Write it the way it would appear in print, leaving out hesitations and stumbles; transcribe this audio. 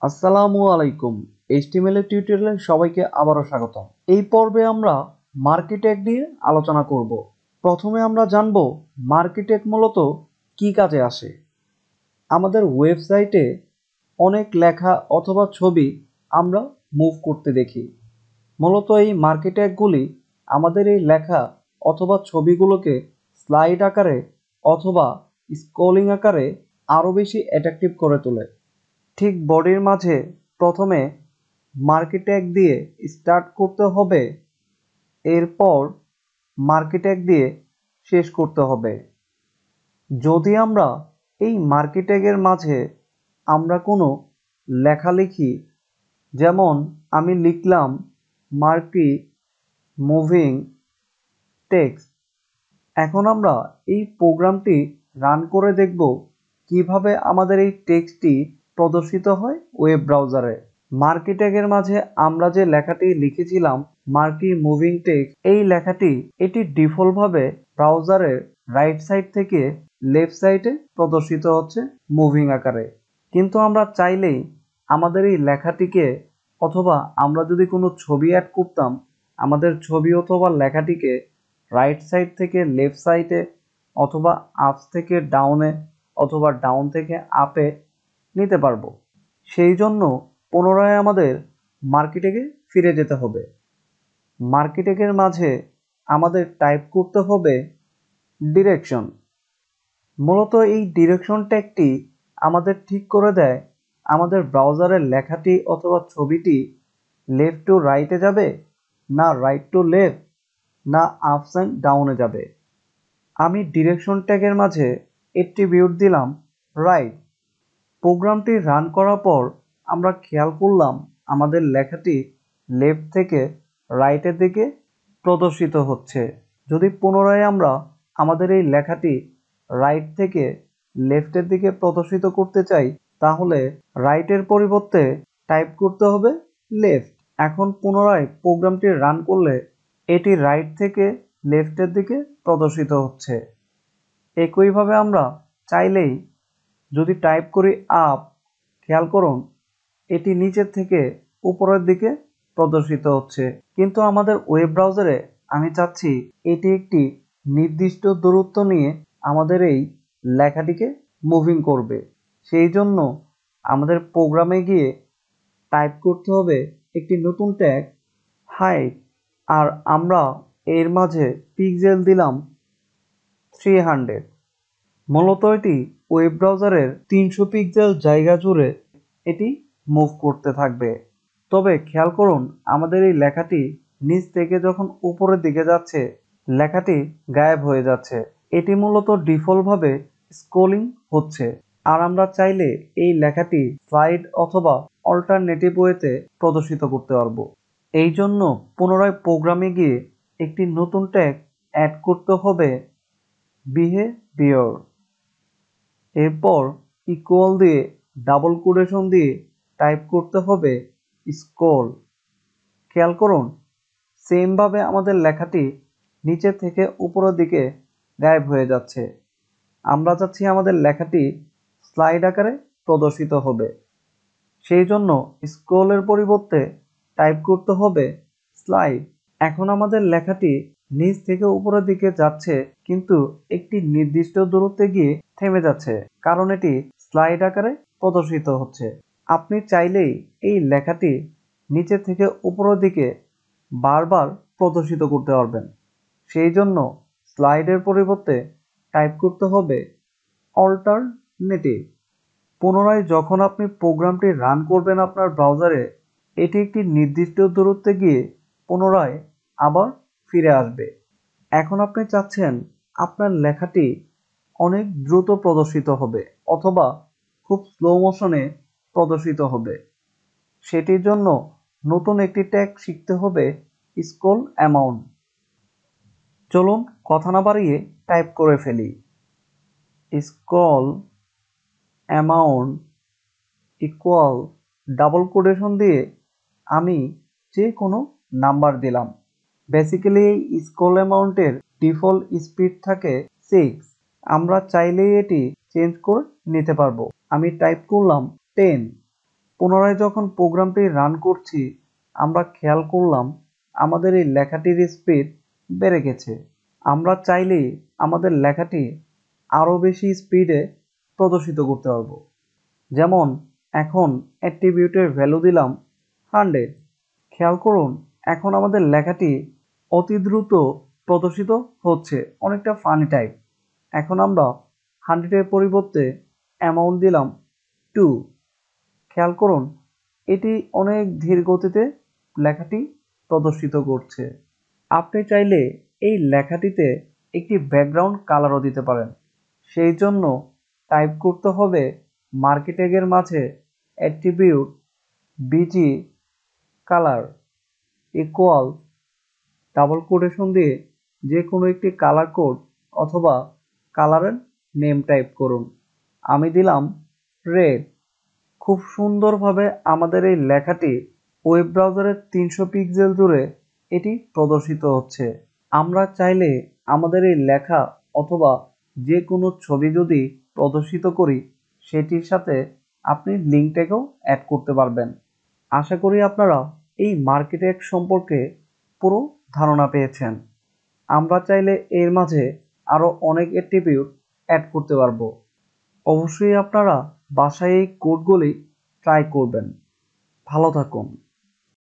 আসসালামু আলাইকুম। এইচটিএমএল এর টিউটোরিয়ালে সবাইকে আবারও স্বাগতম। এই পর্বে আমরা মার্কি ট্যাগ নিয়ে আলোচনা করব। প্রথমে আমরা জানব মার্কি ট্যাগ মূলত কি কাজে আসে। আমাদের ওয়েবসাইটে অনেক লেখা অথবা ছবি আমরা মুভ করতে দেখি। মূলত এই মার্কি ট্যাগগুলি আমাদের এই লেখা অথবা ছবিগুলোকে স্লাইড আকারে অথবা স্ক্রলিং আকারে আরও বেশি অ্যাট্রাকটিভ করে তোলে। ঠিক বডির মাঝে প্রথমে মার্কি ট্যাগ দিয়ে স্টার্ট করতে হবে, এরপর মার্কি ট্যাগ দিয়ে শেষ করতে হবে। যদি আমরা এই মার্কি ট্যাগের মাঝে আমরা কোনো লেখা লিখি, যেমন আমি লিখলাম মার্কি মুভিং টেক্সট। এখন আমরা এই প্রোগ্রামটি রান করে দেখব কিভাবে আমাদের এই টেক্সটটি প্রদর্শিত হয় ওয়েব ব্রাউজারে। মার্কি ট্যাগের মাঝে আমরা যে লেখাটি লিখেছিলাম মার্কি মুভিং টেক্সট, এই লেখাটি এটি ডিফল্টভাবে ব্রাউজারের রাইট সাইড থেকে লেফট সাইডে প্রদর্শিত হচ্ছে মুভিং আকারে। কিন্তু আমরা চাইলেই আমাদের এই লেখাটিকে অথবা আমরা যদি কোনো ছবি অ্যাড করতাম, আমাদের ছবি অথবা লেখাটিকে রাইট সাইড থেকে লেফট সাইডে অথবা আপ থেকে ডাউনে অথবা ডাউন থেকে আপে নিতে পারবো। সেই জন্য পুনরায় আমাদের মার্কি ট্যাগে ফিরে যেতে হবে। মার্কি ট্যাগের মাঝে আমাদের টাইপ করতে হবে ডিরেকশন। মূলত এই ডিরেকশন ট্যাগটি আমাদের ঠিক করে দেয় আমাদের ব্রাউজারের লেখাটি অথবা ছবিটি লেফট টু রাইটে যাবে, না রাইট টু লেফট, না আপস অ্যান্ড ডাউনে যাবে। আমি ডিরেকশন ট্যাগের মাঝে অ্যাট্রিবিউট দিলাম রাইট। প্রোগ্রামটি রান করার পর আমরা খেয়াল করলাম আমাদের লেখাটি লেফট থেকে রাইটের দিকে প্রদর্শিত হচ্ছে। যদি পুনরায় আমরা আমাদের এই লেখাটি রাইট থেকে লেফটের দিকে প্রদর্শিত করতে চাই, তাহলে রাইটের পরিবর্তে টাইপ করতে হবে লেফট। এখন পুনরায় প্রোগ্রামটি রান করলে এটি রাইট থেকে লেফটের দিকে প্রদর্শিত হচ্ছে। একইভাবে আমরা চাইলেই যদি টাইপ করি আপ, খেয়াল করুন এটি নিচের থেকে উপরের দিকে প্রদর্শিত হচ্ছে। কিন্তু আমাদের ওয়েব ব্রাউজারে আমি চাচ্ছি এটি একটি নির্দিষ্ট দূরত্ব নিয়ে আমাদের এই লেখাটিকে মুভিং করবে। সেই জন্য আমাদের প্রোগ্রামে গিয়ে টাইপ করতে হবে একটি নতুন ট্যাগ হাইট, আর আমরা এর মাঝে পিক্সেল দিলাম 300। মূলত এটি ওয়েব ব্রাউজারের 300 পিক্সেল জায়গা জুড়ে এটি মুভ করতে থাকবে। তবে খেয়াল করুন আমাদের এই লেখাটি নিচ থেকে যখন উপরের দিকে যাচ্ছে লেখাটি গায়েব হয়ে যাচ্ছে। এটি মূলত ডিফল্টভাবে স্ক্রলিং হচ্ছে। আর আমরা চাইলে এই লেখাটি স্লাইড অথবা অল্টারনেটিভ ওয়েতে প্রদর্শিত করতে পারবো। এই জন্য পুনরায় প্রোগ্রামে গিয়ে একটি নতুন ট্যাগ অ্যাড করতে হবে বিহেভিয়র। এরপর ইকুয়াল দিয়ে ডাবল কোটেশন দিয়ে টাইপ করতে হবে স্ক্রল। খেয়াল করুন সেমভাবে আমাদের লেখাটি নিচে থেকে উপরের দিকে গায়েব হয়ে যাচ্ছে। আমরা চাচ্ছি আমাদের লেখাটি স্লাইড আকারে প্রদর্শিত হবে। সেই জন্য স্ক্রলের পরিবর্তে টাইপ করতে হবে স্লাইড। এখন আমাদের লেখাটি নিচ থেকে উপরের দিকে যাচ্ছে, কিন্তু একটি নির্দিষ্ট দূরত্বে গিয়ে থেমে যাচ্ছে, কারণ এটি স্লাইড আকারে প্রদর্শিত হচ্ছে। আপনি চাইলেই এই লেখাটি নিচে থেকে উপরের দিকে বারবার প্রদর্শিত করতে পারবেন। সেই জন্য স্লাইডের পরিবর্তে টাইপ করতে হবে অল্টারনেটিভ। পুনরায় যখন আপনি প্রোগ্রামটি রান করবেন আপনার ব্রাউজারে, এটি একটি নির্দিষ্ট দূরত্বে গিয়ে পুনরায় আবার ফিরে আসবে। এখন আপনি চাচ্ছেন আপনার লেখাটি অনেক দ্রুত প্রদর্শিত হবে অথবা খুব স্লো মোশনে প্রদর্শিত হবে। সেটির জন্য নতুন একটি ট্যাগ শিখতে হবে স্ক্রল অ্যামাউন্ট। চলুন কথা না বাড়িয়ে টাইপ করে ফেলি scroll amount equal double quotation দিয়ে আমি যে কোনো নাম্বার দিলাম। বেসিক্যালি এই স্ক্রল অ্যামাউন্টের ডিফল্ট স্পিড থাকে 6। আমরা চাইলেই এটি চেঞ্জ করে নিতে পারবো। আমি টাইপ করলাম 10। পুনরায় যখন প্রোগ্রামটি রান করছি আমরা খেয়াল করলাম আমাদের এই লেখাটির স্পিড বেড়ে গেছে। আমরা চাইলেই আমাদের লেখাটি আরও বেশি স্পিডে প্রদর্শিত করতে পারবো। যেমন এখন অ্যাট্রিবিউটের ভ্যালু দিলাম 100। খেয়াল করুন এখন আমাদের লেখাটি অতি দ্রুত প্রদর্শিত হচ্ছে, অনেকটা ফানি টাইপ। এখন আমরা 100-এর পরিবর্তে অ্যামাউন্ট দিলাম 2। খেয়াল করুন এটি অনেক ধীর গতিতে লেখাটি প্রদর্শিত করছে। আপনি চাইলে এই লেখাটিতে একটি ব্যাকগ্রাউন্ড কালারও দিতে পারেন। সেই জন্য টাইপ করতে হবে মার্কি ট্যাগের মাঝে attribute busy colour equal double quotation দিয়ে যে কোনো একটি কালার কোড অথবা কালারের নেম টাইপ করুন। আমি দিলাম রেড। খুব সুন্দরভাবে আমাদের এই লেখাটি ওয়েব ব্রাউজারের 300 পিক্সেল জুড়ে এটি প্রদর্শিত হচ্ছে। আমরা চাইলে আমাদের এই লেখা অথবা যে কোনো ছবি যদি প্রদর্শিত করি সেটির সাথে আপনি লিঙ্ক ট্যাগও অ্যাড করতে পারবেন। আশা করি আপনারা এই মার্কি ট্যাগ সম্পর্কে পুরো ধারণা পেয়েছেন। আমরা চাইলে এর মাঝে আরও অনেক অ্যাট্রিবিউট অ্যাড করতে পারবো। অবশ্যই আপনারা বাসায় এই কোডগুলি ট্রাই করবেন। ভালো থাকুন।